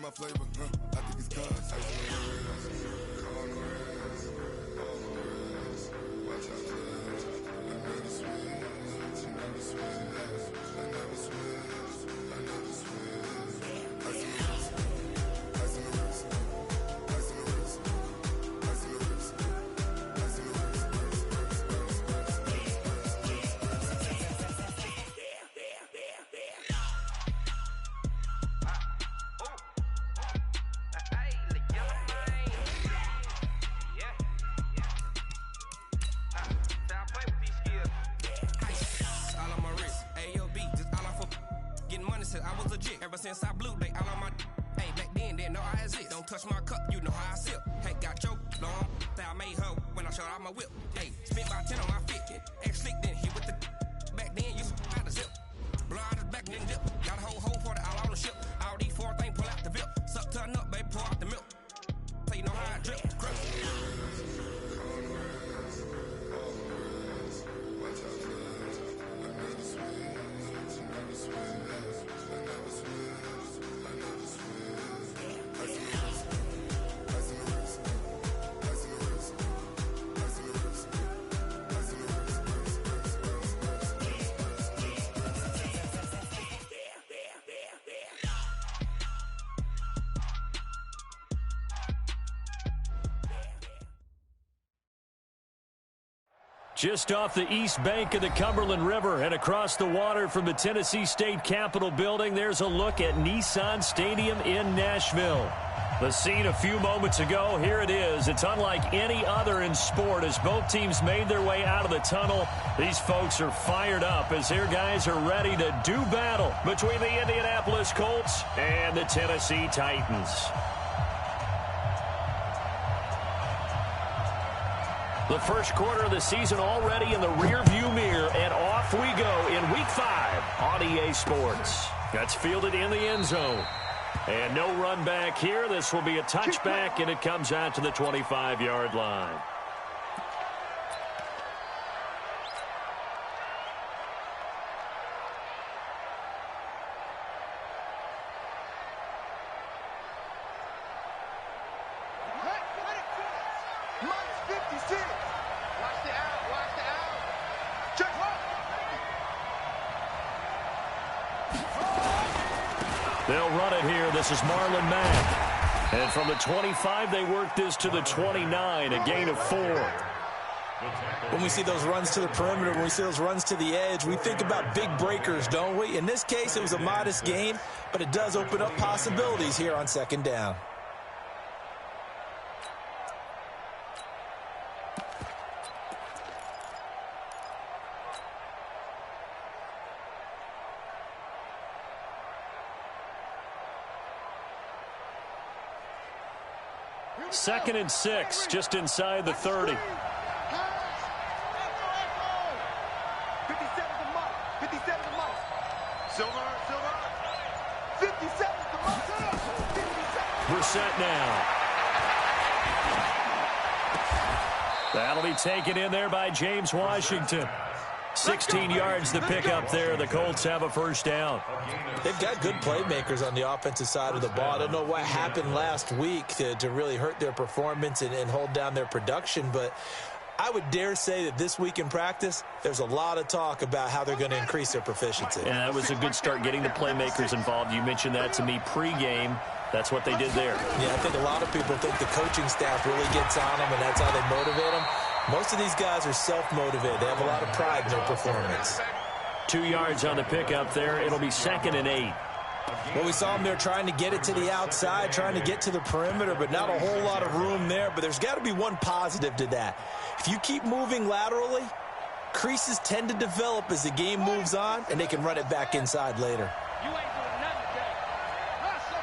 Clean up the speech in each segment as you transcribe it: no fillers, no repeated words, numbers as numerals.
my flavor, I think it's cause. Ice in the wrist, cold on the wrist, all on the wrist. Watch out, cuz. I never switch, I never switch, I never switch, I never switch. Ice in the wrist, ice in the wrist, ice in the wrist, ice in the wrist, ice in the wrist. I was legit ever since I blew they all on my hey back then didn't know I exist. Don't touch my cup, you know how I sip. Hey, got choked long, that I made her when I showed out my whip. Hey, spent about 10 on my 50. Ex slick then hit with the back then used to out the zip. Blow out his back then dip. Got a whole for the all on the ship. All these four things pull out the VIP. Suck turn up, baby, pour out the milk. So you know how I drip. Crap. Just off the east bank of the Cumberland River and across the water from the Tennessee State Capitol building, there's a look at Nissan Stadium in Nashville. The scene a few moments ago, here it is. It's unlike any other in sport as both teams made their way out of the tunnel. These folks are fired up as their guys are ready to do battle between the Indianapolis Colts and the Tennessee Titans. The first quarter of the season already in the rearview mirror, and off we go in Week 5 on EA Sports. That's fielded in the end zone. And no run back here. This will be a touchback, and it comes out to the 25-yard line. They'll run it here. This is Marlon Mack. And from the 25, they work this to the 29, a gain of 4. When we see those runs to the perimeter, when we see those runs to the edge, we think about big breakers, don't we? In this case, it was a modest gain, but it does open up possibilities here on second down. Second and 6, just inside the 30. 57 the mark. 57 the mark. Silver. 57 the mark. Brissett now. That'll be taken in there by James Washington. 16 yards to pick up there. The Colts have a first down. They've got good playmakers on the offensive side of the ball. I don't know what happened last week to really hurt their performance and hold down their production, but I would dare say that this week in practice, there's a lot of talk about how they're going to increase their proficiency. And that was a good start getting the playmakers involved. You mentioned that to me pregame. That's what they did there. Yeah, I think a lot of people think the coaching staff really gets on them, and that's how they motivate them. Most of these guys are self-motivated. They have a lot of pride in their performance. 2 yards on the pickup there. It'll be 2nd and 8. Well, we saw them there trying to get it to the outside, trying to get to the perimeter, but not a whole lot of room there. But there's got to be one positive to that. If you keep moving laterally, creases tend to develop as the game moves on, and they can run it back inside later. You ain't doing nothing today. Hustle.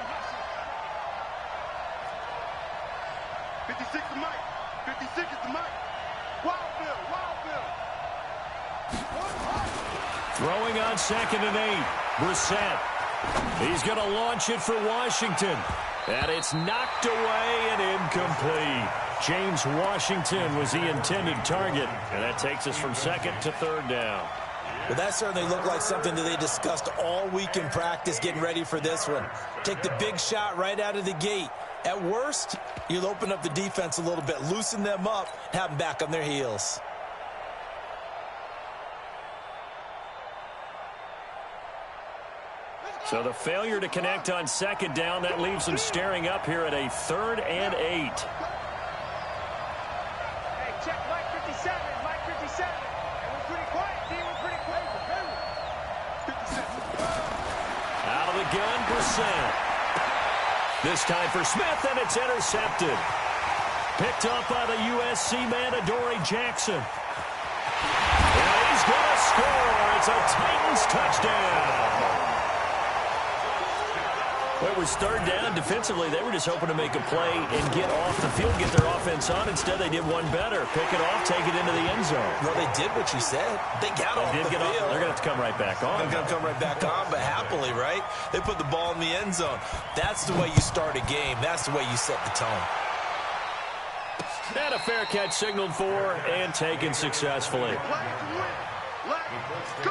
56 the mic. 56 is the mic. Wild Bill. Throwing on 2nd and 8. Brissett. He's going to launch it for Washington. And it's knocked away and incomplete. James Washington was the intended target. And that takes us from 2nd to 3rd down. Well, that certainly looked like something that they discussed all week in practice getting ready for this one. Take the big shot right out of the gate. At worst, you'll open up the defense a little bit, loosen them up, have them back on their heels. So the failure to connect on second down, that leaves them staring up here at a 3rd and 8. Hey, check Mike 57, Mike 57. And we're pretty quiet, D, we're pretty quiet. 57. Out of the gun, Brissett. This time for Smith, and it's intercepted. Picked up by the USC man, Adoree Jackson. And he's going to score. It's a Titans touchdown. Well, it was 3rd down. Defensively, they were just hoping to make a play and get off the field, get their offense on. Instead, they did one better. Pick it off, take it into the end zone. Well, they did what you said. They got off the field. They're going to have to come right back on. They're going to come right back on, but happily, right? They put the ball in the end zone. That's the way you start a game. That's the way you set the tone. And a fair catch signaled for and taken successfully. Let's go.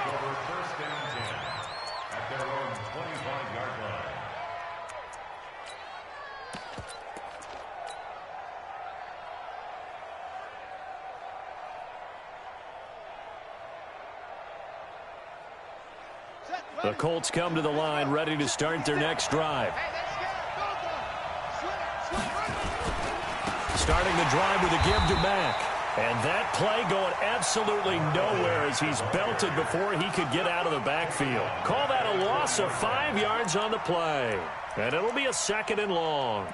The Colts come to the line, ready to start their next drive. Starting the drive with a give to Mack. And that play going absolutely nowhere as he's belted before he could get out of the backfield. Call that a loss of 5 yards on the play. And it'll be a 2nd and long.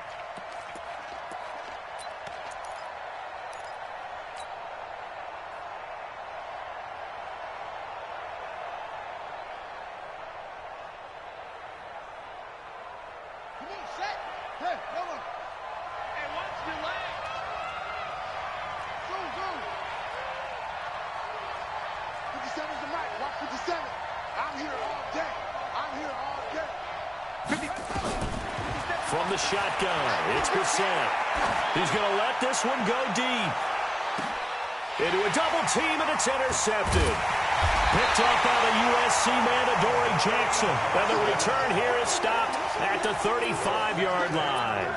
From the shotgun, it's Brissett. He's going to let this one go deep. Into a double team, and it's intercepted. Picked up by the USC man, Adoree Jackson. And the return here is stopped at the 35-yard line.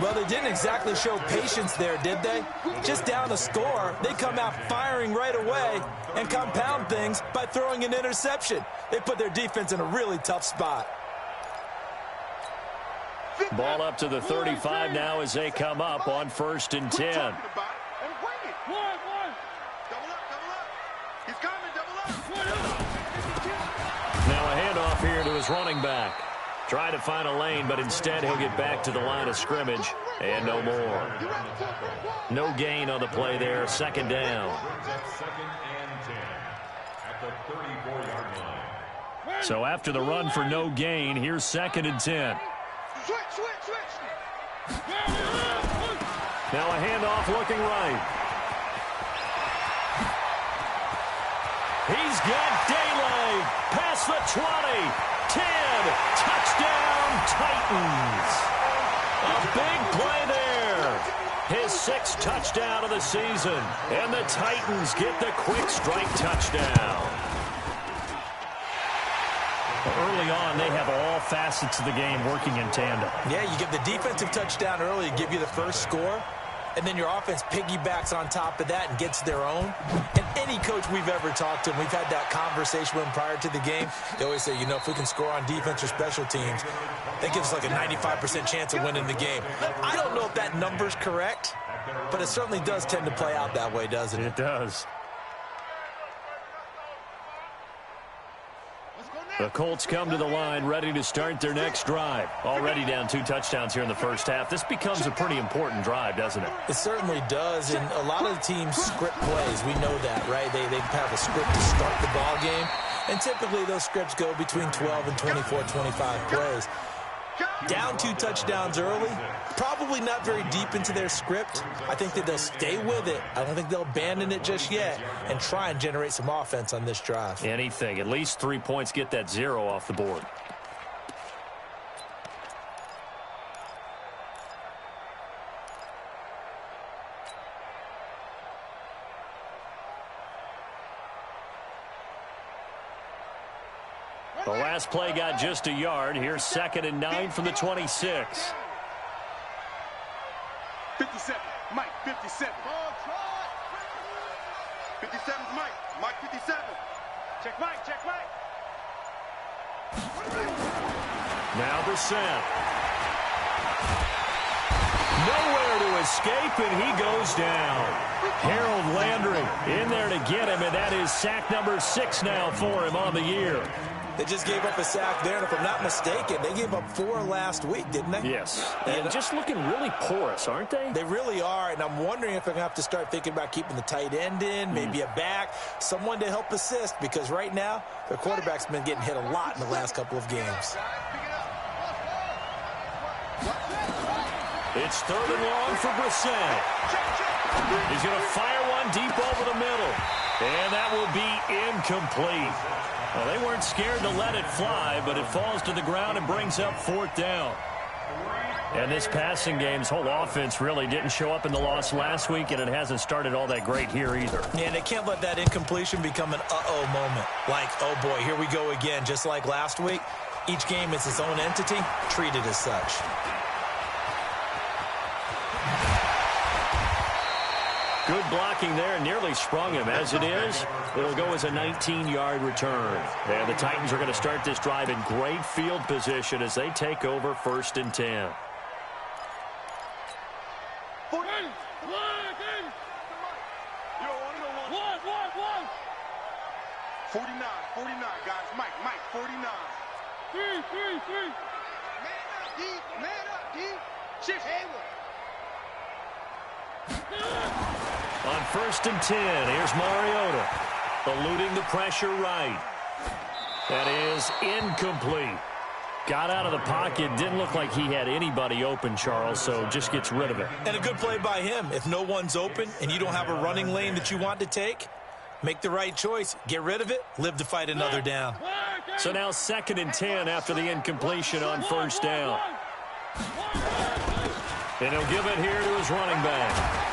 Well, they didn't exactly show patience there, did they? Just down a score, they come out firing right away and compound things by throwing an interception. They put their defense in a really tough spot. Ball up to the 35 now as they come up on 1st and 10. Double up. He's coming, double up. Now a handoff here to his running back. Trying to find a lane, but instead he'll get back to the line of scrimmage and no more. No gain on the play there, 2nd down. So after the run for no gain, here's 2nd and 10. Now a handoff looking right. He's got daylight. Past the 20. 10. Touchdown, Titans. A big play there. His 6th touchdown of the season. And the Titans get the quick strike touchdown. Early on, they have all facets of the game working in tandem. Yeah, you give the defensive touchdown early, give you the first score, and then your offense piggybacks on top of that and gets their own. And any coach we've ever talked to, and we've had that conversation with them prior to the game, they always say, you know, if we can score on defense or special teams, that gives us like a 95% chance of winning the game. I don't know if that number's correct, but it certainly does tend to play out that way, doesn't it? It does. The Colts come to the line, ready to start their next drive. Already down 2 touchdowns here in the first half. This becomes a pretty important drive, doesn't it? It certainly does, and a lot of the teams script plays. We know that, right? They have a script to start the ball game, and typically those scripts go between 12 and 24, 25 plays. Down 2 touchdowns early, probably not very deep into their script. I think that they'll stay with it. I don't think they'll abandon it just yet and try and generate some offense on this drive. Anything. At least 3 points, get that 0 off the board. The last play got just a yard. Here's 2nd and 9 from the 26. 57, Mike, 57. 57's Mike. Mike 57. Check Mike, check Mike. Now Brissett. Nowhere to escape, and he goes down. Harold Landry in there to get him, and that is sack number 6 now for him on the year. They just gave up a sack there, and if I'm not mistaken, they gave up 4 last week, didn't they? Yes. And just looking really porous, aren't they? They really are, and I'm wondering if I'm going to have to start thinking about keeping the tight end in, maybe a back, someone to help assist, because right now, their quarterback's been getting hit a lot in the last couple of games. It's 3rd and long for Brissett. He's going to fire one deep over the middle, and that will be incomplete. Well, they weren't scared to let it fly, but it falls to the ground and brings up 4th down. And this passing game's whole offense really didn't show up in the loss last week, and it hasn't started all that great here either. Yeah, they can't let that incompletion become an uh-oh moment. Like, oh boy, here we go again, just like last week. Each game is its own entity, treated as such. Good blocking there, nearly sprung him. As it is, it'll go as a 19-yard return. And the Titans are going to start this drive in great field position as they take over 1st and 10. 49, guys. Mike, 49. 3. Man up, D. Shift. On 1st and 10, here's Mariota, eluding the pressure right. That is incomplete. Got out of the pocket, didn't look like he had anybody open, Charles, so just gets rid of it. And a good play by him. If no one's open and you don't have a running lane that you want to take, make the right choice. Get rid of it, live to fight another down. So now 2nd and 10 after the incompletion on 1st down. And he'll give it here to his running back.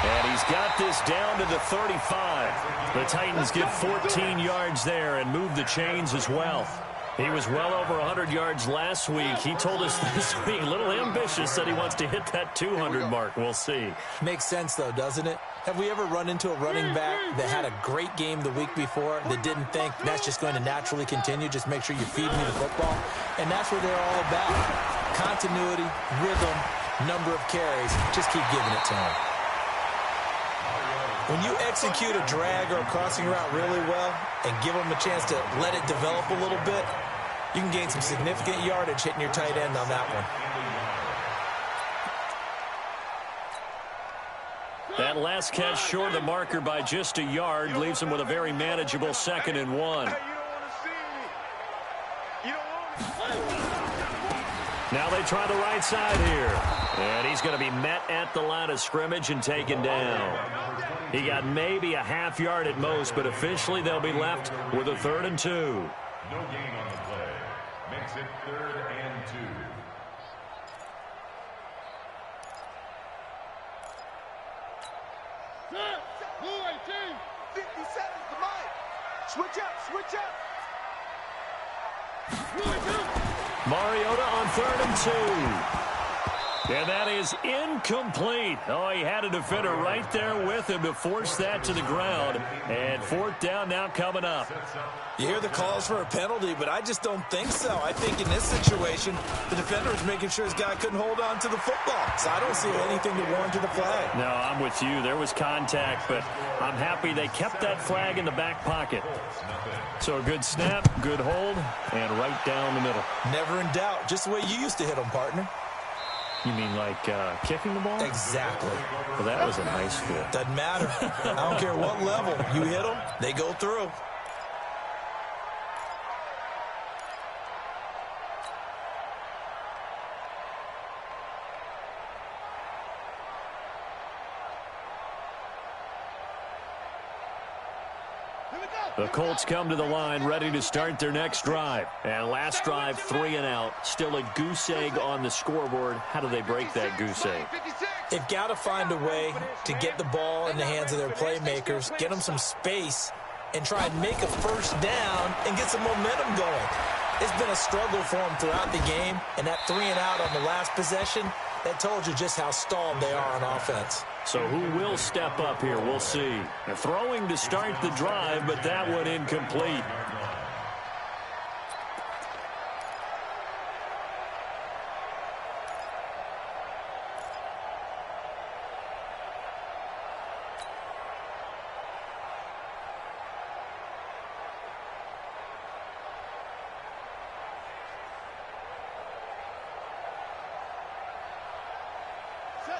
And he's got this down to the 35. The Titans get 14 yards there and move the chains as well. He was well over 100 yards last week. He told us this week, a little ambitious, said he wants to hit that 200 mark. We'll see. Makes sense, though, doesn't it? Have we ever run into a running back that had a great game the week before that didn't think that's just going to naturally continue? Just make sure you feed me the football. And that's what they're all about. Continuity, rhythm, number of carries. Just keep giving it to them. When you execute a drag or a crossing route really well and give them a chance to let it develop a little bit, you can gain some significant yardage hitting your tight end on that one. That last catch short of the marker by just a yard leaves him with a very manageable 2nd and 1. Now they try the right side here. And he's going to be met at the line of scrimmage and taken down. He got maybe a half yard at most, but officially they'll be left with a 3rd and 2. No gain on the play. Makes it 3rd and 2. Set. Blue 18. 57's the mic. Switch up, switch up. Mariota on 3rd and 2. And that is incomplete. Oh, he had a defender right there with him to force that to the ground. And 4th down now coming up. You hear the calls for a penalty, but I just don't think so. I think in this situation, the defender was making sure his guy couldn't hold on to the football. So I don't see anything to warrant the flag. No, I'm with you. There was contact, but I'm happy they kept that flag in the back pocket. So a good snap, good hold, and right down the middle. Never in doubt. Just the way you used to hit them, partner. You mean like kicking the ball? Exactly. Well, that was in high school. Doesn't matter. I don't care what level. You hit them, they go through. The Colts come to the line ready to start their next drive. And last drive, 3 and out. Still a goose egg on the scoreboard. How do they break that goose egg? They've got to find a way to get the ball in the hands of their playmakers, get them some space, and try and make a first down and get some momentum going. It's been a struggle for them throughout the game, and that 3-and-out on the last possession, that told you just how stalled they are on offense. So who will step up here? We'll see. They're throwing to start the drive, but that one incomplete.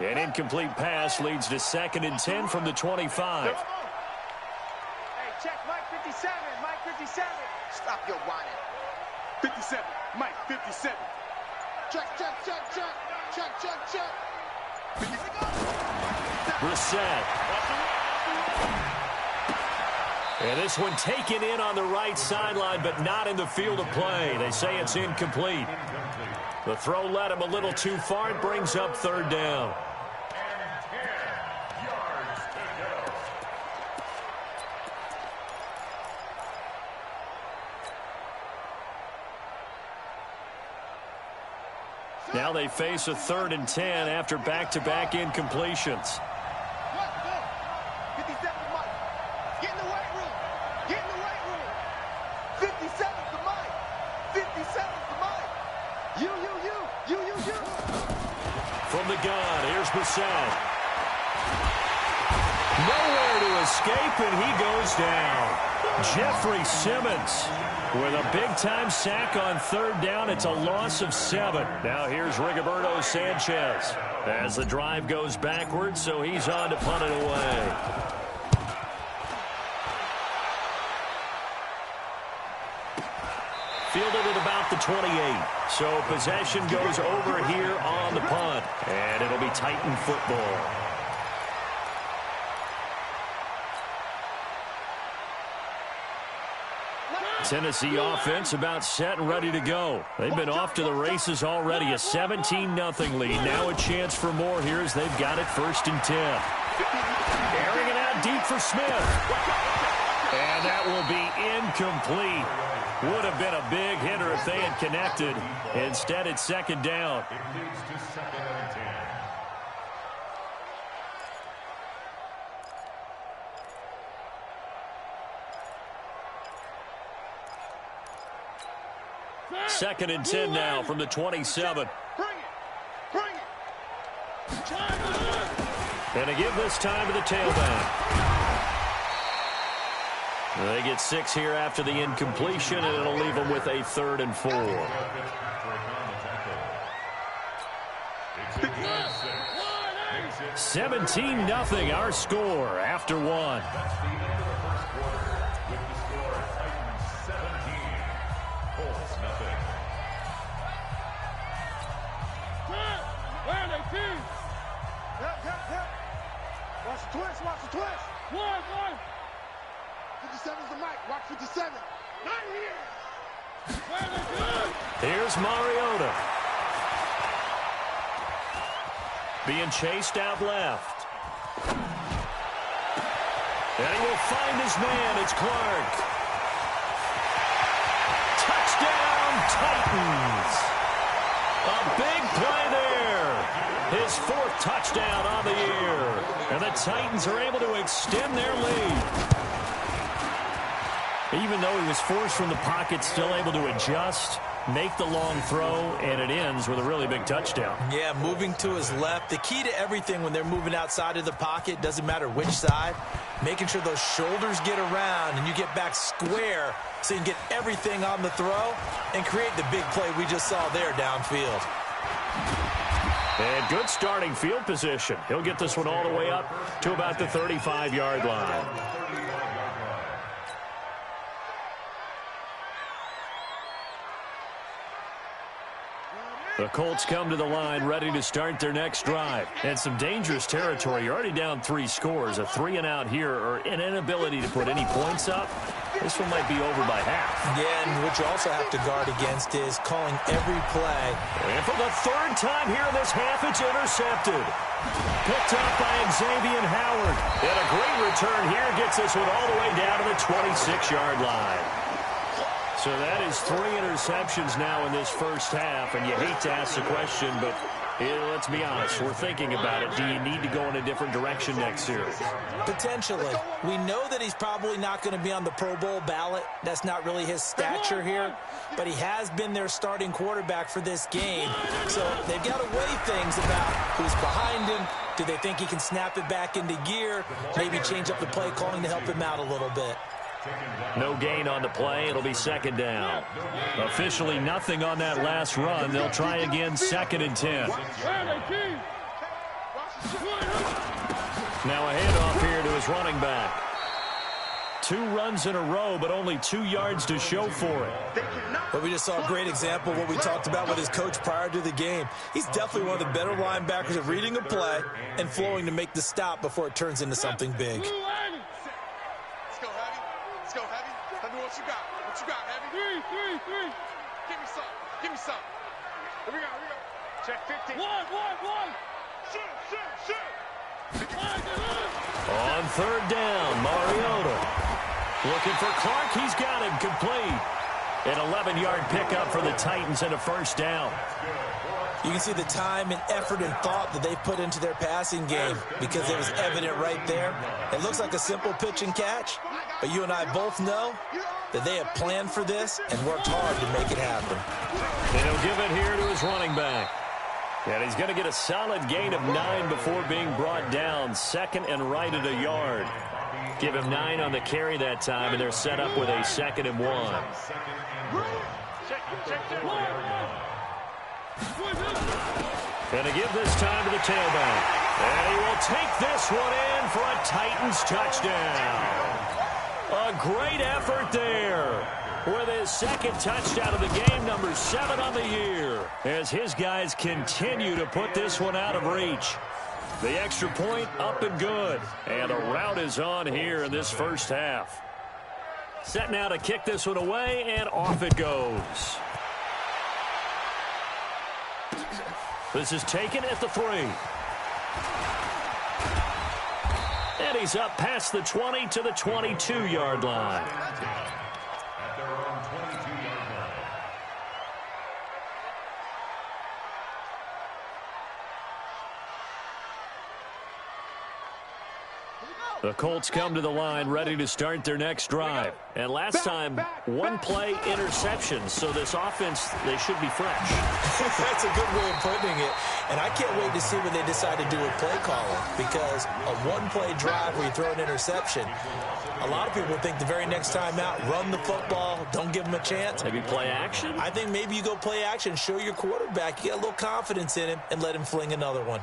An incomplete pass leads to 2nd and 10 from the 25. Hey, check Mike 57. Mike 57. Stop your whining. 57. Mike 57. Check. Brissett. And this one taken in on the right sideline, but not in the field of play. They say it's incomplete. The throw led him a little too far. It brings up 3rd down. Now they face a 3rd and 10 after back-to-back incompletions. 57 Mike. Get in the weight room. Get in the weight room. 57 to Mike. 57 to Mike. You. From the gun, here's Brissett. Nowhere to escape, and he goes down. Jeffrey Simmons with a big-time sack on 3rd down. It's a loss of 7. Now here's Rigoberto Sanchez as the drive goes backwards, so he's on to punt it away. Fielded at about the 28. So possession goes over here on the punt, and it'll be Titan football. Tennessee offense about set and ready to go. They've been off to the races already. A 17-0 lead. Now a chance for more here as they've got it 1st and 10. Airing it out deep for Smith. And that will be incomplete. Would have been a big hitter if they had connected. Instead, it's 2nd down. It leads to 2nd and 10. Second and 10 now from the 27. Bring it. And to give this time to the tailback. They get 6 here after the incompletion, and it'll leave them with a 3rd and 4. 17-0 our score after 1. That's the end of the first quarter with the score Titans 17, Colts nothing. Watch the twist. 57's the Mike. Watch 57. Not here. Here's Mariota. Being chased out left. And he will find his man. It's Clark. Touchdown, Titans. A big play there. His 4th touchdown on the year. And the Titans are able to extend their lead. Even though he was forced from the pocket, still able to adjust, make the long throw, and it ends with a really big touchdown. Yeah, moving to his left. The key to everything when they're moving outside of the pocket, doesn't matter which side, making sure those shoulders get around and you get back square so you can get everything on the throw and create the big play we just saw there downfield. And good starting field position. He'll get this one all the way up to about the 35-yard line. The Colts come to the line ready to start their next drive. And some dangerous territory. You're already down 3 scores. A 3-and-out here or an inability to put any points up. This one might be over by half. Yeah, and what you also have to guard against is calling every play. And for the 3rd time here in this half, it's intercepted. Picked up by Xavier Howard. And a great return here gets this one all the way down to the 26-yard line. So that is 3 interceptions now in this first half, and you hate to ask the question, but let's be honest, we're thinking about it. Do you need to go in a different direction next series? Potentially. We know that he's probably not going to be on the Pro Bowl ballot. That's not really his stature here, but he has been their starting quarterback for this game. So they've got to weigh things about who's behind him. Do they think he can snap it back into gear? Maybe change up the play calling to help him out a little bit. No gain on the play. It'll be 2nd down. Officially nothing on that last run. They'll try again 2nd and 10. Now a handoff here to his running back. 2 runs in a row, but only 2 yards to show for it. But we just saw a great example of what we talked about with his coach prior to the game. He's definitely one of the better linebackers at reading a play and flowing to make the stop before it turns into something big. What you got? What you got, Heavy? Three. Give me some. Give me some. Here we go. Check 50. One. Shoot. On 3rd down, Mariota. Looking for Clark. He's got him complete. An 11-yard pickup for the Titans and a 1st down. You can see the time and effort and thought that they put into their passing game because it was evident right there. It looks like a simple pitch and catch, but you and I both know that they have planned for this and worked hard to make it happen. And he'll give it here to his running back. And he's going to get a solid gain of 9 before being brought down. 2nd and right at a yard. Give him 9 on the carry that time, and they're set up with a 2nd and 1. Going to give this time to the tailback. And he will take this one in for a Titans touchdown. A great effort there with his 2nd touchdown of the game, number 7 on the year, as his guys continue to put this one out of reach. The extra point up and good, and the route is on here in this first half. Set now to kick this one away, and off it goes. This is taken at the 3. And he's up past the 20 to the 22-yard line. At their own 22-yard line. The Colts come to the line ready to start their next drive. And last time, 1-play interception. So this offense, they should be fresh. That's a good way of putting it. And I can't wait to see what they decide to do with play calling, because a 1-play drive where you throw an interception, a lot of people think the very next time out, run the football, don't give them a chance. Maybe play action? I think maybe you go play action, show your quarterback, you get a little confidence in him, and let him fling another one.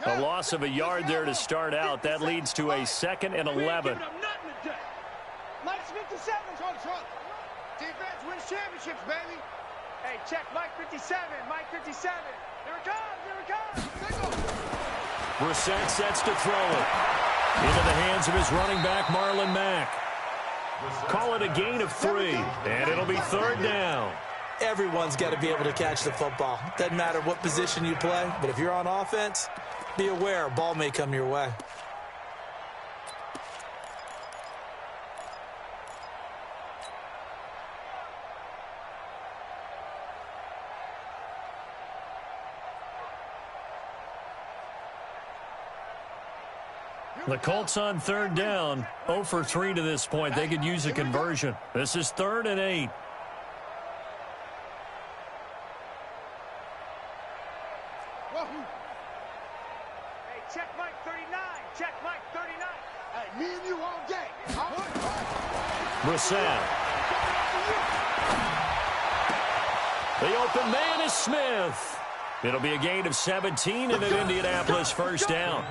A loss of a yard there to start out. That leads to a 2nd and 11. Mike 57. Defense wins championships, baby. Hey, check Mike 57. Mike 57. Here it comes. Brissett sets to throw it. Into the hands of his running back, Marlon Mack. Call it a gain of 3, and it'll be 3rd down. Everyone's got to be able to catch the football. Doesn't matter what position you play, but if you're on offense, be aware a ball may come your way. The Colts on 3rd down, 0 for 3 to this point. They could use a conversion. This is 3rd and 8. Hey, check Mike 39. Check Mike 39. Hey, me and you all day. Brissett. The open man is Smith. It'll be a gain of 17 and an Indianapolis first down.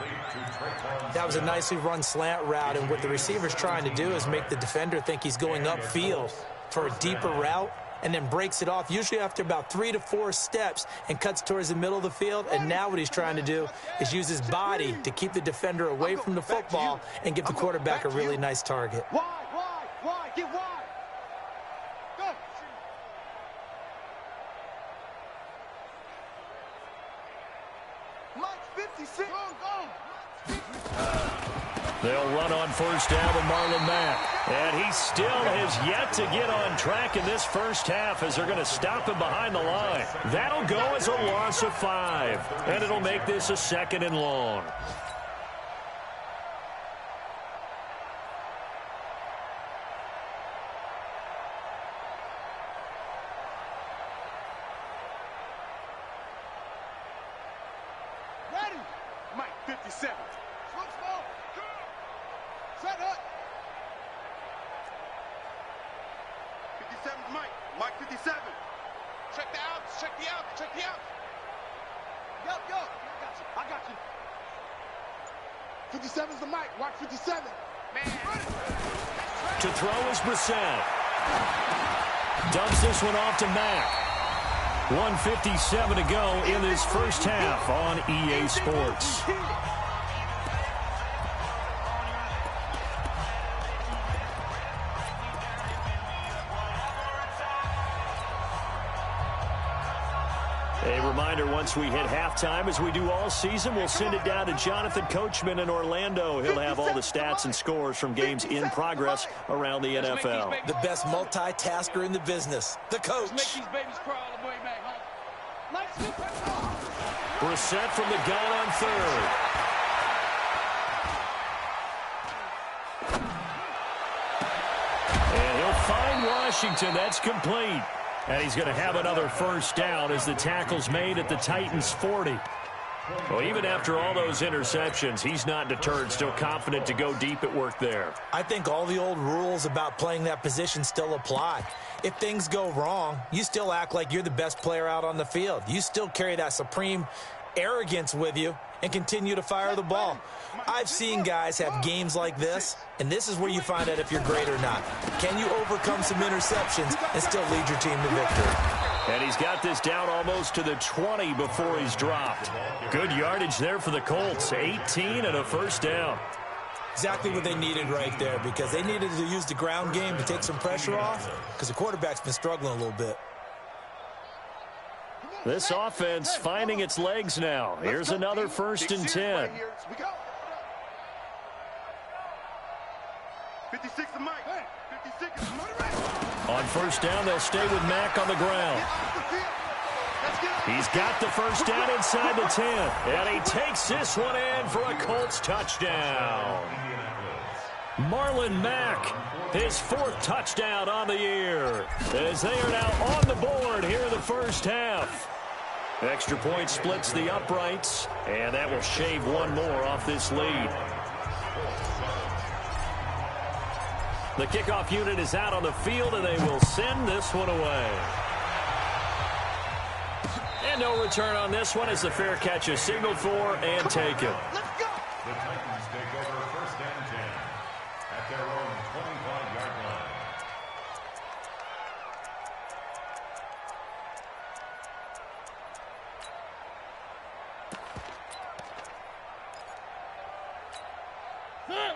That was a nicely run slant route, and what the receiver's trying to do is make the defender think he's going upfield for a deeper route, and then breaks it off, usually after about 3 to 4 steps, and cuts towards the middle of the field. And now what he's trying to do is use his body to keep the defender away from the football and give the quarterback a really nice target. Wide, get wide. Go. Mike 56. Go. They'll run on first down with Marlon Mack. And he still has yet to get on track in this first half as they're going to stop him behind the line. That'll go as a loss of 5. And it'll make this a 2nd and long. Ready. Mike 57. Switch ball. Set up. 57's Mike. Mike 57. Check the outs. Check the outs. Check the outs. Yo. I got you. 57's the Mike. Watch 57. Man. To throw is Brissett. Dumps this one off to Mack. 1:57 to go in this first half on EA Sports. A reminder, once we hit halftime, as we do all season, we'll send it down to Jonathan Coachman in Orlando. He'll have all the stats and scores from games in progress around the NFL. The best multitasker in the business, the coach. Make these babies crawl all the way back home. Brissett from the gun on 3rd. And he'll find Washington. That's complete. And he's going to have another first down as the tackle's made at the Titans' 40. Well, even after all those interceptions, he's not deterred, still confident to go deep at work there. I think all the old rules about playing that position still apply. If things go wrong, you still act like you're the best player out on the field. You still carry that supreme arrogance with you and continue to fire the ball. I've seen guys have games like this, and this is where you find out if you're great or not. Can you overcome some interceptions and still lead your team to victory? And he's got this down almost to the 20 before he's dropped. Good yardage there for the Colts. 18 and a first down. Exactly what they needed right there, because they needed to use the ground game to take some pressure off, because the quarterback's been struggling a little bit. This offense finding its legs now. Here's another 1st and 10. 56 to Mike. 56 is Mike. On first down, they'll stay with Mack on the ground. He's got the first down inside the 10. And he takes this one in for a Colts touchdown. Marlon Mack, his 4th touchdown on the year, as they are now on the board here in the first half. Extra point splits the uprights, and that will shave one more off this lead. The kickoff unit is out on the field, and they will send this one away. And no return on this one as the fair catch is signaled for and taken. Let's go. The Titans take over 1st and 10 at their own 25-yard line.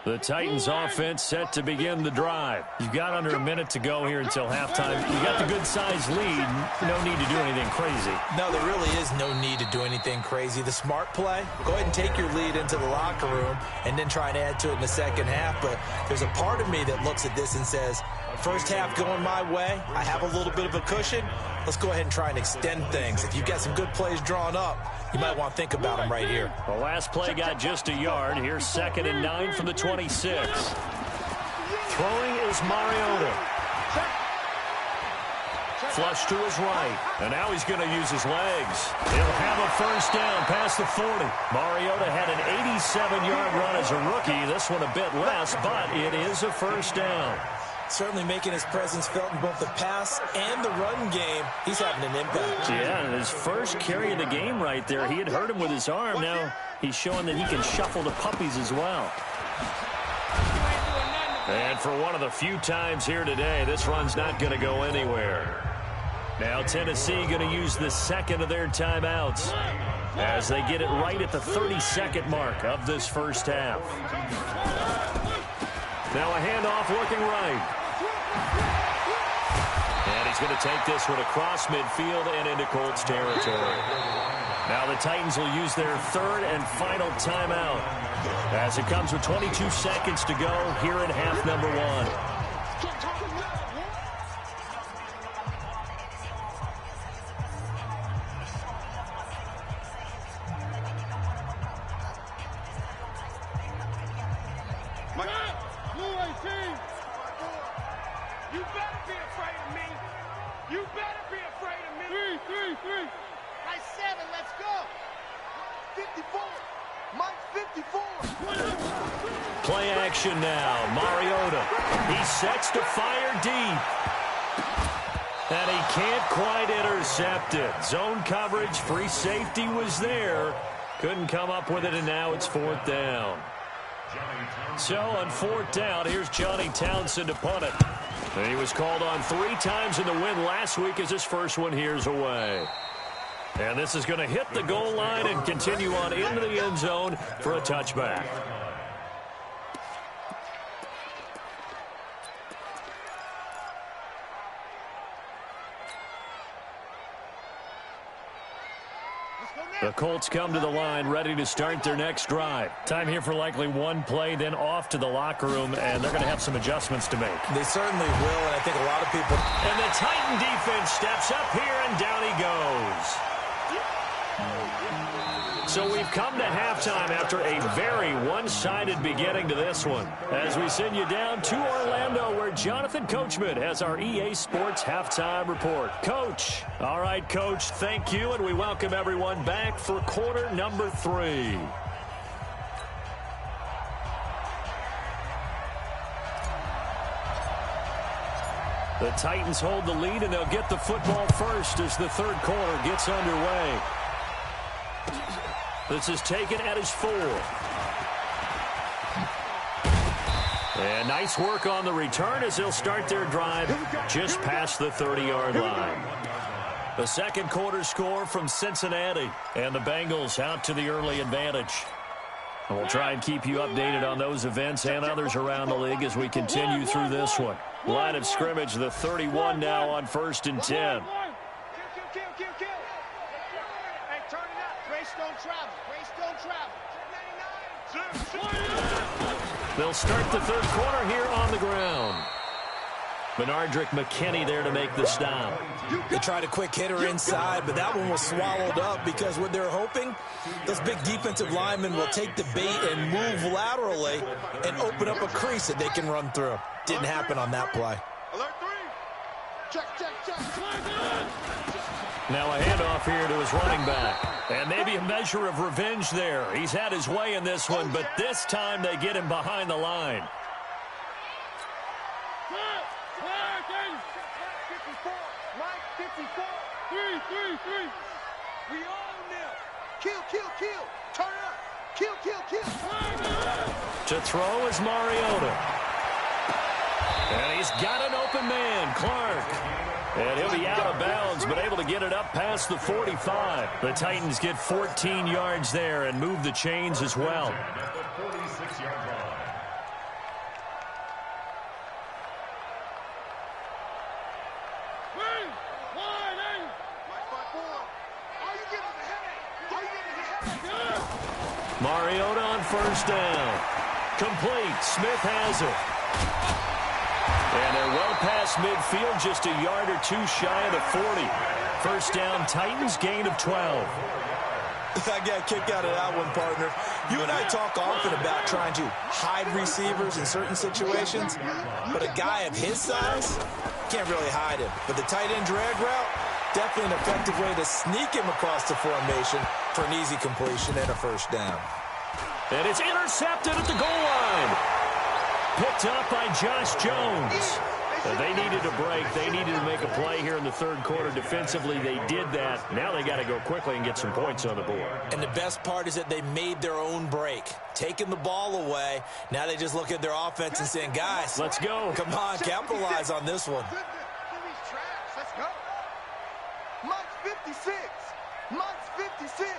The Titans offense set to begin the drive. You've got under a minute to go here until halftime. You got the good-sized lead. No need to do anything crazy. No, there really is no need to do anything crazy. The smart play, go ahead and take your lead into the locker room and then try and add to it in the second half. But there's a part of me that looks at this and says, first half going my way, I have a little bit of a cushion. Let's go ahead and try and extend things. If you've got some good plays drawn up, you might want to think about them right here. The last play got just a yard. Here's 2nd and 9 from the 26. Throwing is Mariota. Flush to his right. And now he's going to use his legs. He'll have a first down past the 40. Mariota had an 87-yard run as a rookie. This one a bit less, but it is a first down. certainly making his presence felt in both the pass and the run game. He's having an impact. Yeah, his first carry of the game right there. He had hurt him with his arm. Now he's showing that he can shuffle the puppies as well. And for one of the few times here today, this run's not going to go anywhere. Now Tennessee going to use the second of their timeouts as they get it right at the 32nd mark of this first half. Now a handoff looking right. And he's going to take this one across midfield and into Colts territory. Now the Titans will use their third and final timeout as it comes with 22 seconds to go here in half number one. Play action now. Mariota. He sets to fire deep. And he can't quite intercept it. Zone coverage, free safety was there. Couldn't come up with it, and now it's fourth down. So on fourth down, here's Johnny Townsend to punt it. And he was called on 3 times in the win last week as his first one here's away. And this is going to hit the goal line and continue on into the end zone for a touchback. The Colts come to the line, ready to start their next drive. Time here for likely one play, then off to the locker room, and they're going to have some adjustments to make. They certainly will, and I think a lot of people... And the Titan defense steps up here, and down he goes. So we've come to halftime after a very one-sided beginning to this one. As we send you down to Orlando, where Jonathan Coachman has our EA Sports Halftime Report. Coach. All right, Coach, thank you, and we welcome everyone back for quarter number 3. The Titans hold the lead, and they'll get the football first as the third quarter gets underway. This is taken at his 4. And nice work on the return as they'll start their drive just past the 30-yard line. The second quarter score from Cincinnati, and the Bengals out to the early advantage. And we'll try and keep you updated on those events and others around the league as we continue through this one. Line of scrimmage, the 31 now on 1st and 10. They'll start the third quarter here on the ground. Benardrick McKinney there to make the stop. They tried a quick hitter inside, but that one was swallowed up because what they're hoping, those big defensive linemen will take the bait and move laterally and open up a crease that they can run through. Didn't happen on that play. Now a handoff here to his running back. And maybe a measure of revenge there. He's had his way in this one, but this time they get him behind the line. We own them. Kill. Turn up. Kill. To throw is Mariota. And he's got an open man, Clark. And he'll be out of bounds, but able to get it up past the 45. The Titans get 14 yards there and move the chains as well. Mariota on first down. Complete. Smith has it. And they're well past midfield, just a yard or two shy of the 40. First down, Titans, gain of 12. I got a kick out of that one, partner. You and I talk often about trying to hide receivers in certain situations, but a guy of his size can't really hide him. But the tight end drag route, definitely an effective way to sneak him across the formation for an easy completion and a first down. And it's intercepted at the goal line. Picked up by Josh Jones. They needed a break. They needed to make a play here in the third quarter. Defensively, they did that. Now they got to go quickly and get some points on the board. And the best part is that they made their own break, taking the ball away. Now they just look at their offense and saying, guys, let's go. Come on, capitalize on this one. Let's go. Mike's 56. Mike's 56.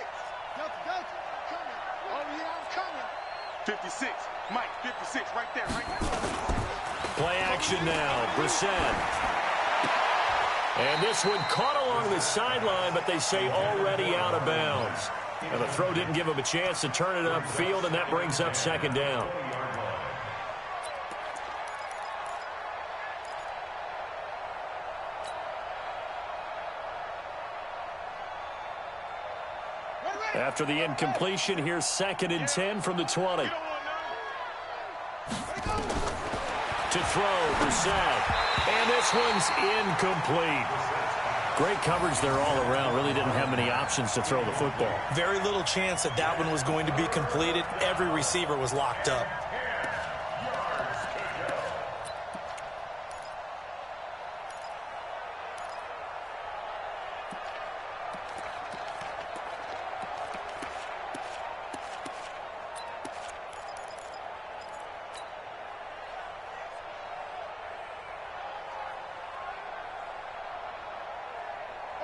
Coming. Oh, yeah, I'm coming. 56. Mike, 56, right there, right there. Play action now. Brissett. And this one caught along the sideline, but they say already out of bounds. And the throw didn't give him a chance to turn it upfield, and that brings up second down. After the incompletion, here's 2nd and 10 from the 20. To throw, Brissett. And this one's incomplete. Great coverage there all around. Really didn't have many options to throw the football. Very little chance that that one was going to be completed. Every receiver was locked up.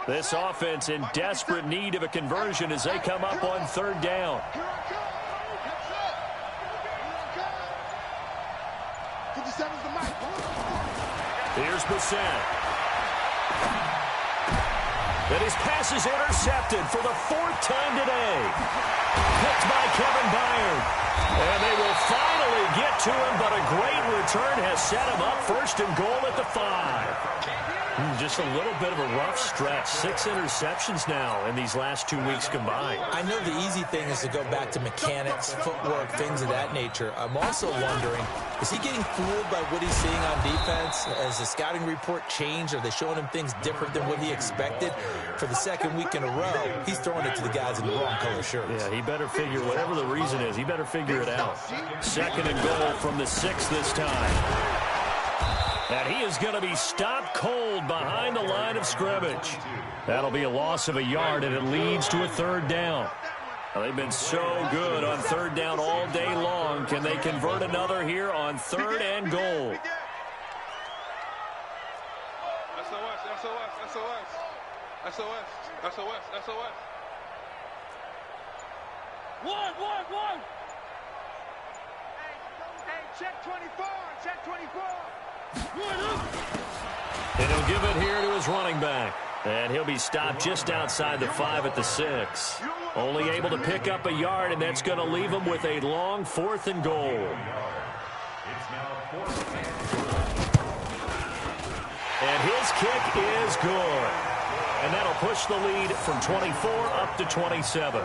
This offense in desperate need of a conversion as they come up on third down. Here's Brissett. And his pass is intercepted for the 4th time today. Picked by Kevin Byard. And they will finally get to him, but a great return has set him up 1st and goal at the 5. Just a little bit of a rough stretch. 6 interceptions now in these last 2 weeks combined. I know the easy thing is to go back to mechanics, footwork, things of that nature. I'm also wondering, is he getting fooled by what he's seeing on defense? Has the scouting report changed? Are they showing him things different than what he expected? For the 2nd week in a row, he's throwing it to the guys in the wrong color shirts. Yeah, he better figure, whatever the reason is, he better figure it out. 2nd and goal from the 6 this time. And he is going to be stopped cold behind the line of scrimmage. That'll be a loss of a yard, and it leads to a 3rd down. Now, they've been so good on 3rd down all day long. Can they convert another here on 3rd and goal? SOS. One. Hey, check 24. Check 24. And he'll give it here to his running back. And he'll be stopped just outside the 5 at the 6. Only able to pick up a yard, and that's going to leave him with a long 4th and goal. And his kick is good. And that'll push the lead from 24 up to 27.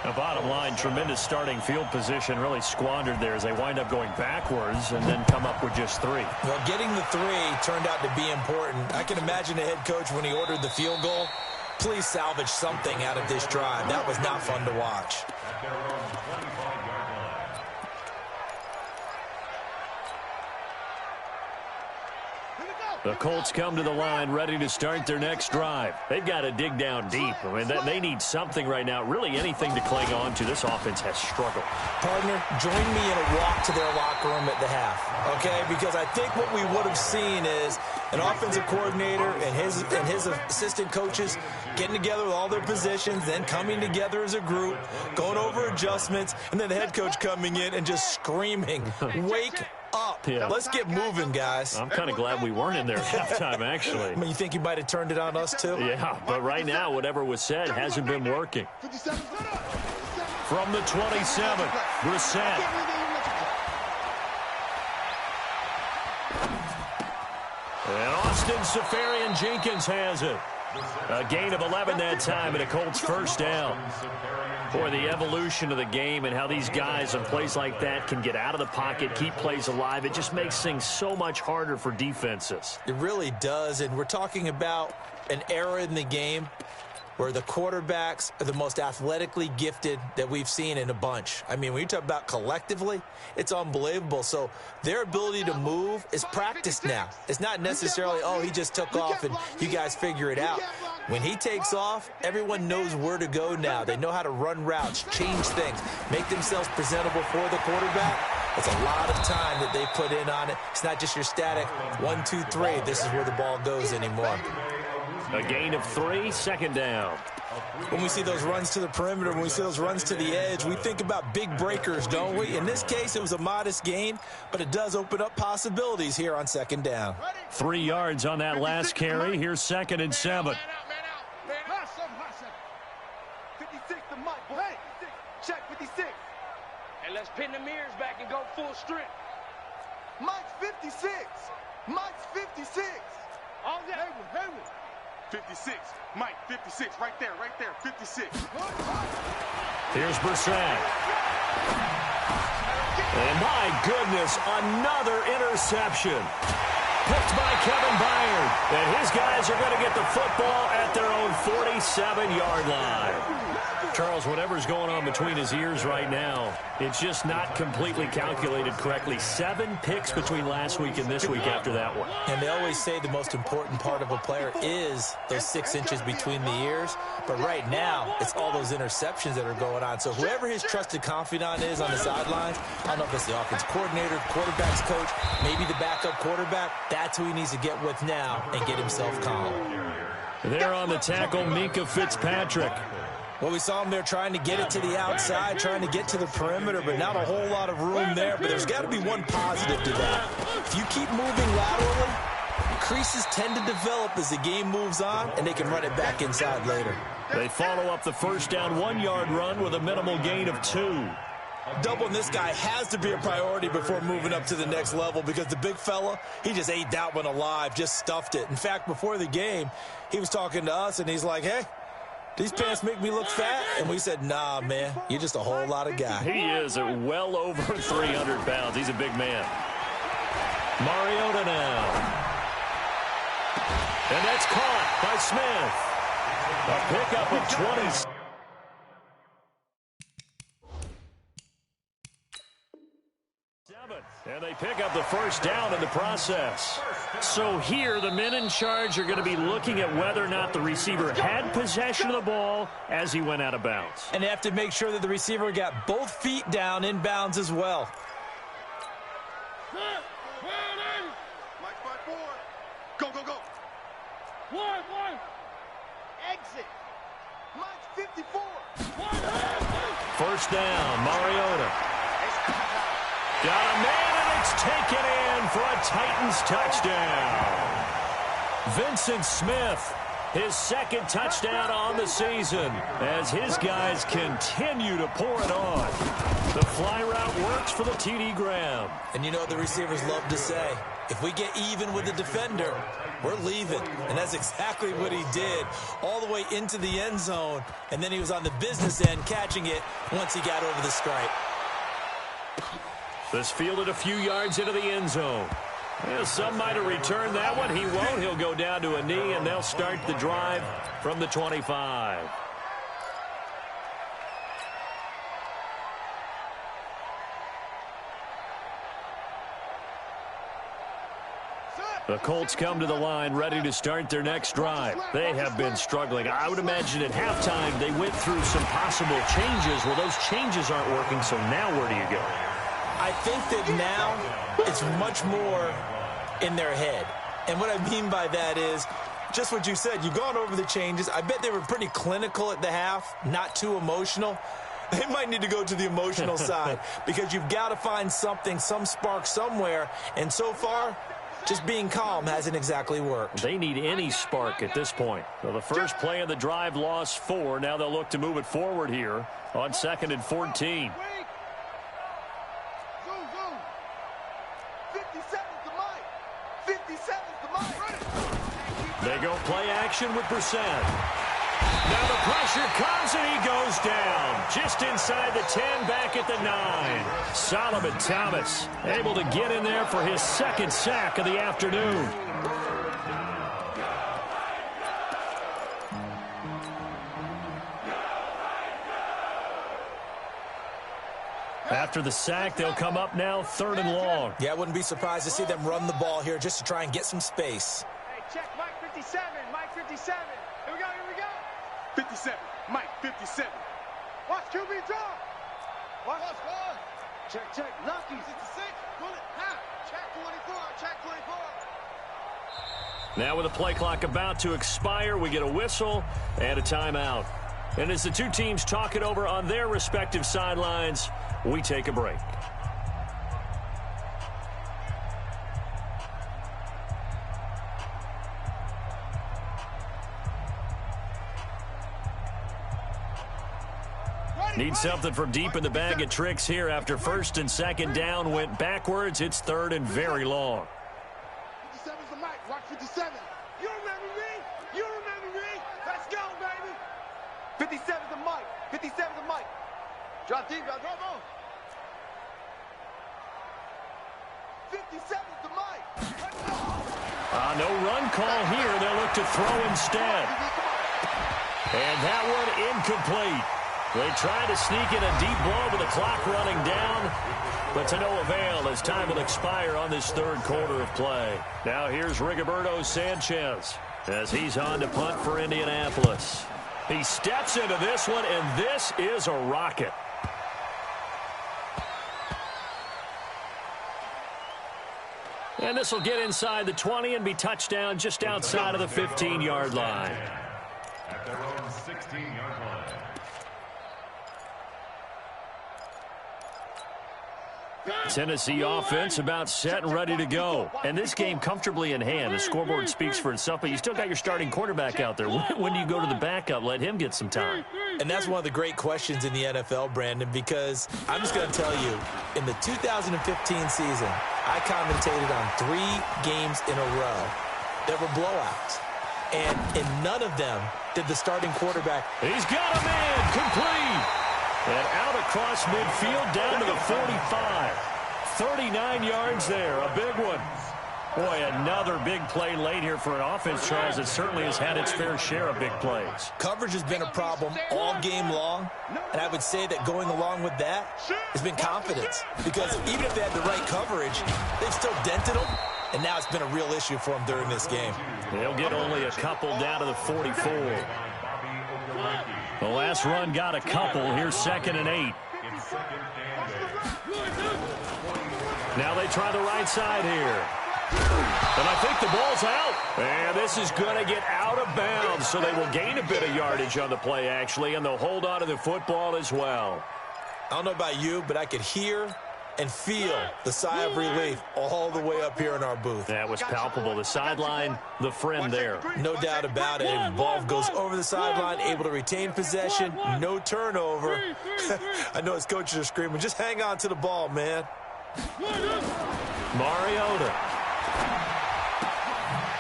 Now, bottom line, tremendous starting field position, really squandered there as they wind up going backwards and then come up with just 3. Well, getting the 3 turned out to be important. I can imagine the head coach when he ordered the field goal. Please salvage something out of this drive. That was not fun to watch. The Colts come to the line ready to start their next drive. They've got to dig down deep. I mean, they need something right now, really anything to cling on to. This offense has struggled. Partner, join me in a walk to their locker room at the half, okay? Because I think what we would have seen is an offensive coordinator and his assistant coaches getting together with all their positions, then coming together as a group, going over adjustments, and then the head coach coming in and just screaming, wake up. Yeah. Let's get moving, guys. I'm kind of glad we weren't in there at halftime, actually. I mean, you think you might have turned it on us, too? Yeah, but right now, whatever was said hasn't been working. From the 27, Brissett. And Austin Seferian-Jenkins has it. A gain of 11 that time and a Colts 1st down. Boy, the evolution of the game and how these guys in plays like that can get out of the pocket, keep plays alive, it just makes things so much harder for defenses. It really does, and we're talking about an era in the game where the quarterbacks are the most athletically gifted that we've seen in a bunch. I mean, when you talk about collectively, it's unbelievable. So their ability to move is practiced now. It's not necessarily, oh, he just took off and you guys figure it out. When he takes off, everyone knows where to go now. They know how to run routes, change things, make themselves presentable for the quarterback. It's a lot of time that they put in on it. It's not just your static 1, 2, 3. This is where the ball goes anymore. A gain of 3, second down. When we see those runs to the perimeter, when we see those runs to the edge, we think about big breakers, don't we? In this case, it was a modest gain, but it does open up possibilities here on second down. 3 yards on that last carry. Here's 2nd and 7. 56 to Mike. Hey, check 56. And let's pin the mirrors back and go full strength. Mike's 56. Mike's 56. All that. Hayward. 56. Mike, 56. Right there, 56. Here's Brissett. And my goodness, another interception. Picked by Kevin Byard. And his guys are going to get the football at their own 47-yard line. Charles, whatever's going on between his ears right now, it's just not completely calculated correctly. 7 picks between last week and this week after that one. And they always say the most important part of a player is those 6 inches between the ears. But right now, it's all those interceptions that are going on. So whoever his trusted confidant is on the sidelines, I don't know if it's the offense coordinator, quarterback's coach, maybe the backup quarterback, that's who he needs to get with now and get himself calm. There on the tackle, Minkah Fitzpatrick. Well, we saw him there trying to get it to the outside, trying to get to the perimeter, but not a whole lot of room there. But there's got to be one positive to that. If you keep moving laterally, creases tend to develop as the game moves on, and they can run it back inside later. They follow up the first down 1-yard run with a minimal gain of 2. Doubling this guy has to be a priority before moving up to the next level because the big fella, he just ate that one alive, just stuffed it. In fact, before the game, he was talking to us, and he's like, hey, these pants make me look fat? And we said, nah, man, you're just a whole lot of guy. He is at well over 300 pounds. He's a big man. Mariota now. And that's caught by Smith. A pickup of 20. And they pick up the first down in the process. So here, the men in charge are going to be looking at whether or not the receiver had possession of the ball as he went out of bounds. And they have to make sure that the receiver got both feet down in bounds as well. Mike 5-4. Go. One. Exit. Mike's 54. First down, Mariota. Got a man, and it's taken in for a Titans touchdown. Vincent Smith, his 2nd touchdown on the season as his guys continue to pour it on. The fly route works for the TD Graham. And you know what the receivers love to say? If we get even with the defender, we're leaving. And that's exactly what he did all the way into the end zone. And then he was on the business end catching it once he got over the stripe. This fielded a few yards into the end zone. Yeah, some might have returned that one. He won't. He'll go down to a knee, and they'll start the drive from the 25. The Colts come to the line ready to start their next drive. They have been struggling. I would imagine at halftime they went through some possible changes. Well, those changes aren't working, so now where do you go? I think that now it's much more in their head. And what I mean by that is just what you said. You've gone over the changes. I bet they were pretty clinical at the half, not too emotional. They might need to go to the emotional side because you've got to find something, some spark somewhere. And so far, just being calm hasn't exactly worked. They need any spark at this point. So the first play of the drive lost 4. Now they'll look to move it forward here on 2nd and 14. 57's to Mike. 57's to Mike. They go play action with Brissett. Now the pressure comes and he goes down. Just inside the 10, back at the 9. Solomon Thomas able to get in there for his 2nd sack of the afternoon. after the sack, they'll come up now 3rd and long. Yeah, I wouldn't be surprised to see them run the ball here just to try and get some space. Hey, check Mike 57. Mike 57. Here we go, here we go. 57. Mike 57. Watch QB draw. Watch. Check. Lucky. 66. Bullet. Ha. Check 24. Check 24. Now with the play clock about to expire, we get a whistle and a timeout. And as the two teams talk it over on their respective sidelines, we take a break. Need something from deep in the bag of tricks here after 1st and 2nd down went backwards. It's 3rd and very long. 57's the Mike. Watch 57. You remember me? You remember me? Let's go, baby. 57's the Mike. 57's the Mike. Drop deep, drop on. 57's the Mike. Let's go. No run call here. They'll look to throw instead. And that one incomplete. They try to sneak in a deep blow with the clock running down, but to no avail as time will expire on this 3rd quarter of play. Now here's Rigoberto Sanchez as he's on to punt for Indianapolis. He steps into this one, and this is a rocket. And this will get inside the 20 and be touchdown just outside of the 15-yard line. At their own 16-yard line. Tennessee offense about set and ready to go. And this game comfortably in hand. The scoreboard speaks for itself, but you still got your starting quarterback out there. When do you go to the backup? Let him get some time. And that's one of the great questions in the NFL, Brandon, because I'm just going to tell you, in the 2015 season, I commentated on 3 games in a row. There were blowouts. And in none of them did the starting quarterback. He's got a man complete. And out across midfield down to the 45. 39 yards there, a big one. Boy, another big play late here for an offense, Charles, that certainly has had its fair share of big plays. Coverage has been a problem all game long, and I would say that going along with that has been confidence. Because even if they had the right coverage, they've still dented them, and now it's been a real issue for them during this game. They'll get only a couple down to the 44. The last run got a couple. Here's 2nd and 8. Now they try the right side here. And I think the ball's out. And this is going to get out of bounds, so they will gain a bit of yardage on the play, actually, and they'll hold on to the football as well. I don't know about you, but I could hear and feel the sigh of relief all the way up here in our booth. That was palpable. The sideline, the friend there. No doubt about it. And ball goes over the sideline, able to retain possession, no turnover. I know his coaches are screaming, just hang on to the ball, man. Mariota.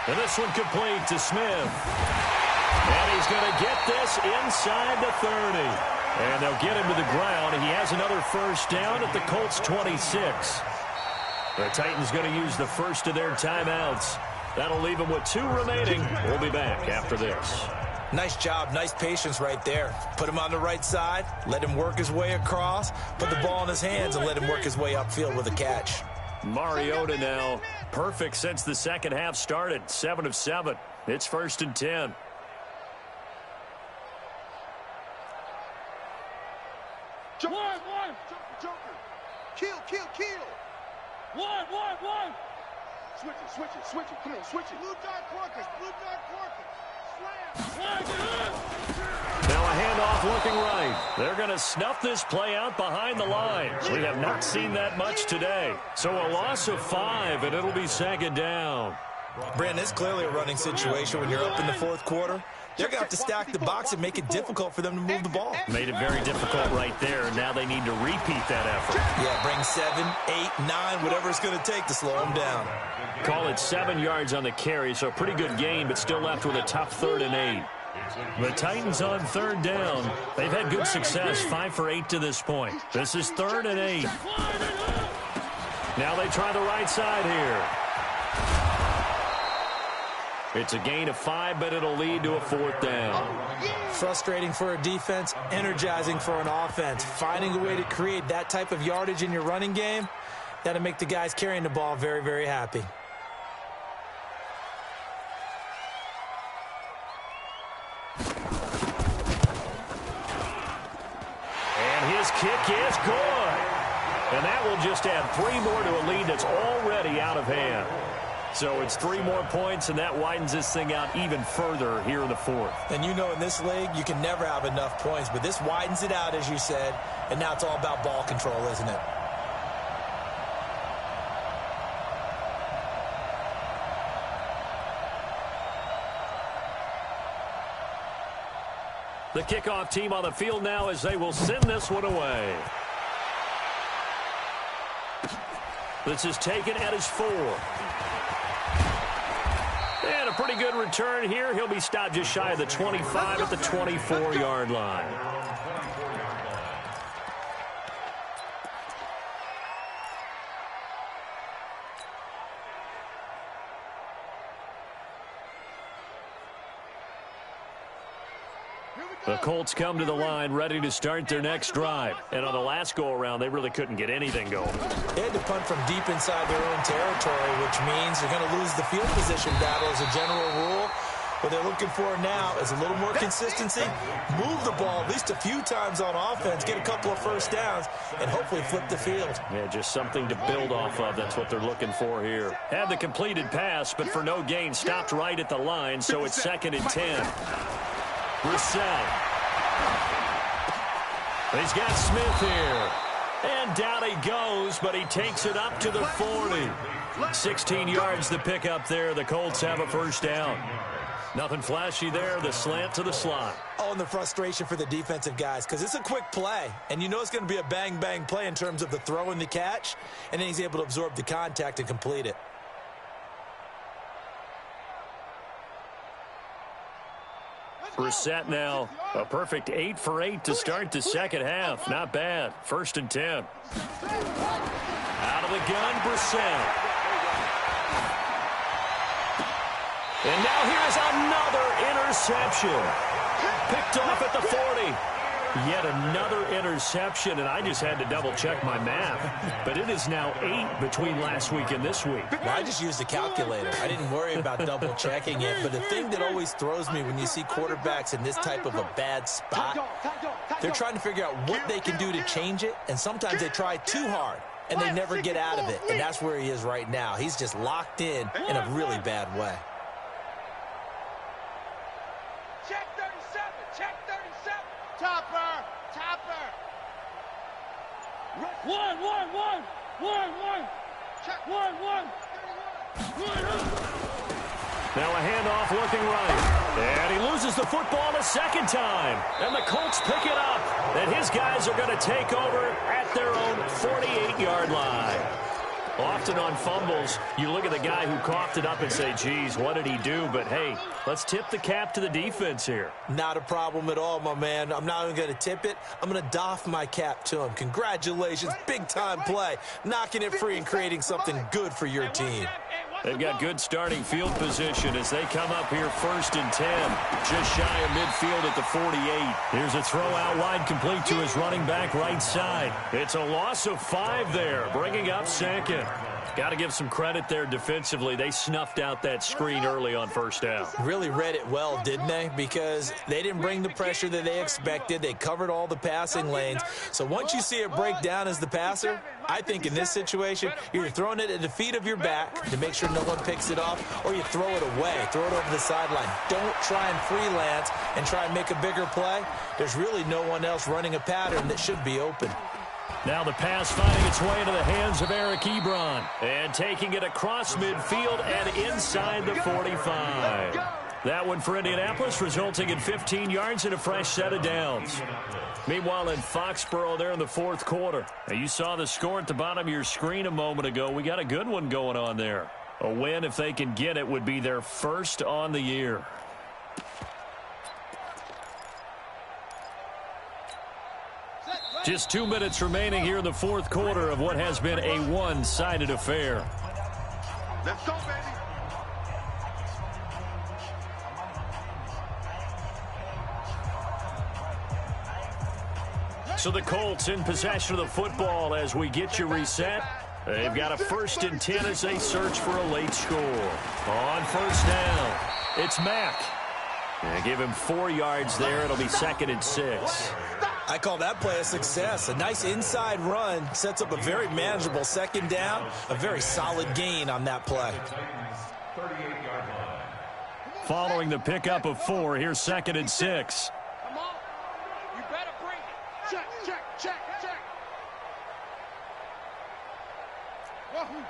And this one complete to Smith. And he's going to get this inside the 30. And they'll get him to the ground. He has another first down at the Colts 26. The Titans going to use the first of their timeouts. That'll leave them with 2 remaining. We'll be back after this. Nice job, nice patience right there. Put him on the right side, let him work his way across, put the ball in his hands, and let him work his way upfield with a catch. Mariota now perfect since the second half started. 7 of 7. It's 1st and 10. One. Joker. Kill. One. Switch it. Come on, switch it. Blue dart Corkers. Slam. Now a handoff looking right. They're going to snuff this play out behind the lines. We have not seen that much today. So a loss of 5, and it'll be 2nd down. Brandon, it's clearly a running situation when you're up in the 4th quarter. They're going to have to stack the box and make it difficult for them to move the ball. Made it very difficult right there. Now they need to repeat that effort. Yeah, bring 7, 8, 9, whatever it's going to take to slow them down. Call it 7 yards on the carry, so a pretty good gain, but still left with a tough 3rd and 8. The Titans on 3rd down. They've had good success, 5 for 8 to this point. This is 3rd and 8. Now they try the right side here. It's a gain of 5, but it'll lead to a 4th down. Frustrating for a defense, energizing for an offense. Finding a way to create that type of yardage in your running game, that'll make the guys carrying the ball very, very happy. And his kick is good. And that will just add 3 more to a lead that's already out of hand. So it's 3 more points, and that widens this thing out even further here in the 4th. And you know in this league, you can never have enough points, but this widens it out, as you said, and now it's all about ball control, isn't it? The kickoff team on the field now as they will send this one away. This is taken at his 4. And a pretty good return here. He'll be stopped just shy of the 25 at the 24-yard line. The Colts come to the line ready to start their next drive. And on the last go-around, they really couldn't get anything going. They had to punt from deep inside their own territory, which means they're going to lose the field position battle as a general rule. What they're looking for now is a little more consistency, move the ball at least a few times on offense, get a couple of first downs, and hopefully flip the field. Yeah, just something to build off of. That's what they're looking for here. Had the completed pass, but for no gain, stopped right at the line, so it's 2nd and 10. Brissett. He's got Smith here. And down he goes, but he takes it up to the 40. 16 yards to pick up there. The Colts have a first down. Nothing flashy there. The slant to the slot. Oh, and the frustration for the defensive guys, because it's a quick play. And you know it's going to be a bang-bang play in terms of the throw and the catch. And then he's able to absorb the contact and complete it. Brissett now, a perfect 8 for 8 to start the second half. Not bad. 1st and 10. Out of the gun, Brissett. And now here's another interception. Picked off at the 40. Yet another interception, and I just had to double-check my math. But it is now 8 between last week and this week. Well, I just used a calculator. I didn't worry about double-checking it. But the thing that always throws me when you see quarterbacks in this type of a bad spot, they're trying to figure out what they can do to change it, and sometimes they try too hard, and they never get out of it. And that's where he is right now. He's just locked in a really bad way. Check 37. Check 37. Topper. Topper. 1. Check 1. Now a handoff looking right. And he loses the football a second time. And the Colts pick it up. And his guys are going to take over at their own 48-yard line. Often on fumbles, you look at the guy who coughed it up and say, geez, what did he do? But, hey, let's tip the cap to the defense here. Not a problem at all, my man. I'm not even going to tip it. I'm going to doff my cap to him. Congratulations. Big-time play. Knocking it free and creating something good for your team. They've got good starting field position as they come up here 1st and 10. Just shy of midfield at the 48. Here's a throw out wide complete to his running back right side. It's a loss of 5 there, bringing up 2nd. Got to give some credit there defensively. They snuffed out that screen early on 1st down. Really read it well, didn't they? Because they didn't bring the pressure that they expected. They covered all the passing lanes. So once you see it break down as the passer, I think in this situation, you're throwing it at the feet of your back to make sure no one picks it off, or you throw it away, throw it over the sideline. Don't try and freelance and try and make a bigger play. There's really no one else running a pattern that should be open. Now the pass finding its way into the hands of Eric Ebron. And taking it across midfield and inside the 45. That one for Indianapolis, resulting in 15 yards and a fresh set of downs. Meanwhile, in Foxborough there in the 4th quarter. Now, you saw the score at the bottom of your screen a moment ago. We got a good one going on there. A win, if they can get it, would be their first on the year. Just 2 minutes remaining here in the 4th quarter of what has been a one-sided affair. Let's go, baby. So the Colts in possession of the football as we get you reset. They've got a 1st and 10 as they search for a late score. On 1st down, it's Mack. And give him 4 yards there. It'll be 2nd and 6. I call that play a success. A nice inside run sets up a very manageable 2nd down. A very solid gain on that play. Following the pickup of 4, here's 2nd and 6. Come on. You better bring it. Check, check, check, check. Wahoo.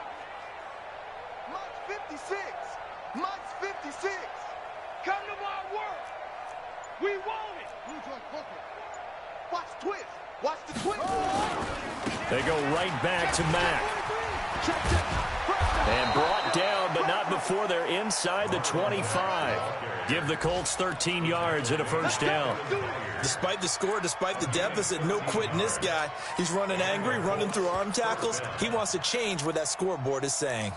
Mike's 56. Mike's 56. Come to my work. We want it. Watch the twist. Watch the twist. They go right back to Mack. And brought down, but not before they're inside the 25. Give the Colts 13 yards and a 1st down. Despite the score, despite the deficit, no quitting this guy. He's running angry, running through arm tackles. He wants to change what that scoreboard is saying.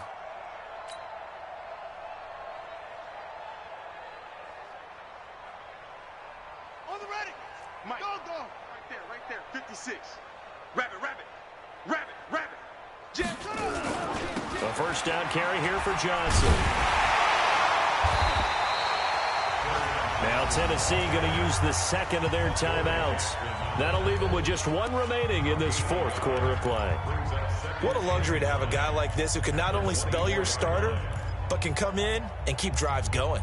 On the ready. Mike. Go, go. Right there, 56. Rabbit, rabbit, rabbit, rabbit. Jim, shut up. A 1st down carry here for Johnson. Now Tennessee going to use the 2nd of their timeouts. That'll leave them with just 1 remaining in this 4th quarter of play. What a luxury to have a guy like this who can not only spell your starter, but can come in and keep drives going.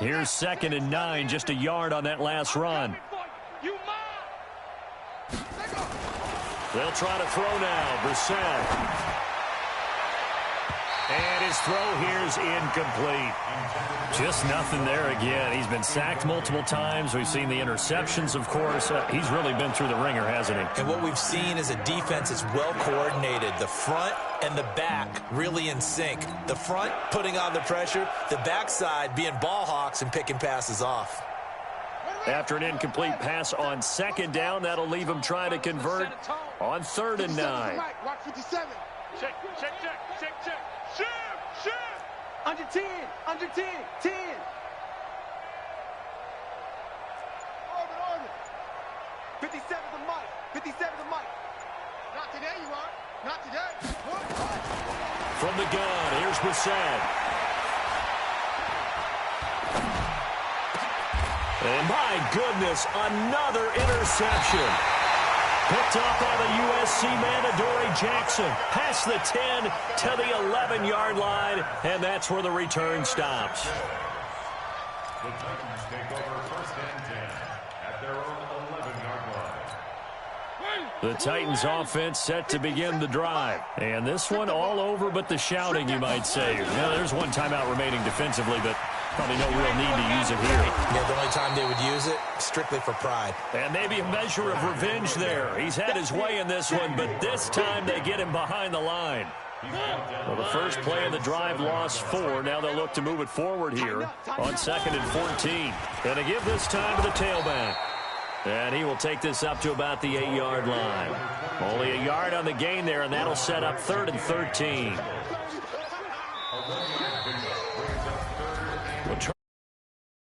Here's 2nd and 9, just a yard on that last run. You mine. They'll try to throw now. Brissett. And his throw here's incomplete. Just nothing there again. He's been sacked multiple times. We've seen the interceptions, of course. He's really been through the ringer, hasn't he? And what we've seen is a defense that's well coordinated. The front and the back really in sync. The front putting on the pressure. The backside being ball hawks and picking passes off. After an incomplete pass on 2nd down, that'll leave him trying to convert on 3rd and 9. Watch 57. Check, check, check, check, check. Shift, shift. Under 10, under 10, 10. Orbit. 57 to Mike. 57 to Mike. Not today, you are. Not today. From the gun, here's Brissett. And my goodness, another interception. Picked off by the USC man, Adoree Jackson. Past the 10 to the 11-yard line, and that's where the return stops. The Titans take over 1st and 10 at their own 11-yard line. The Titans offense set to begin the drive. And this one all over but the shouting, you might say. Now, there's 1 timeout remaining defensively, but probably no real need to use it here. Yeah, the only time they would use it, strictly for pride. And maybe a measure of revenge there. He's had his way in this one, but this time they get him behind the line. Well, the first play of the drive lost 4. Now they'll look to move it forward here on 2nd and 14. And to give this time to the tailback. And he will take this up to about the 8-yard line. Only a yard on the gain there, and that'll set up 3rd and 13.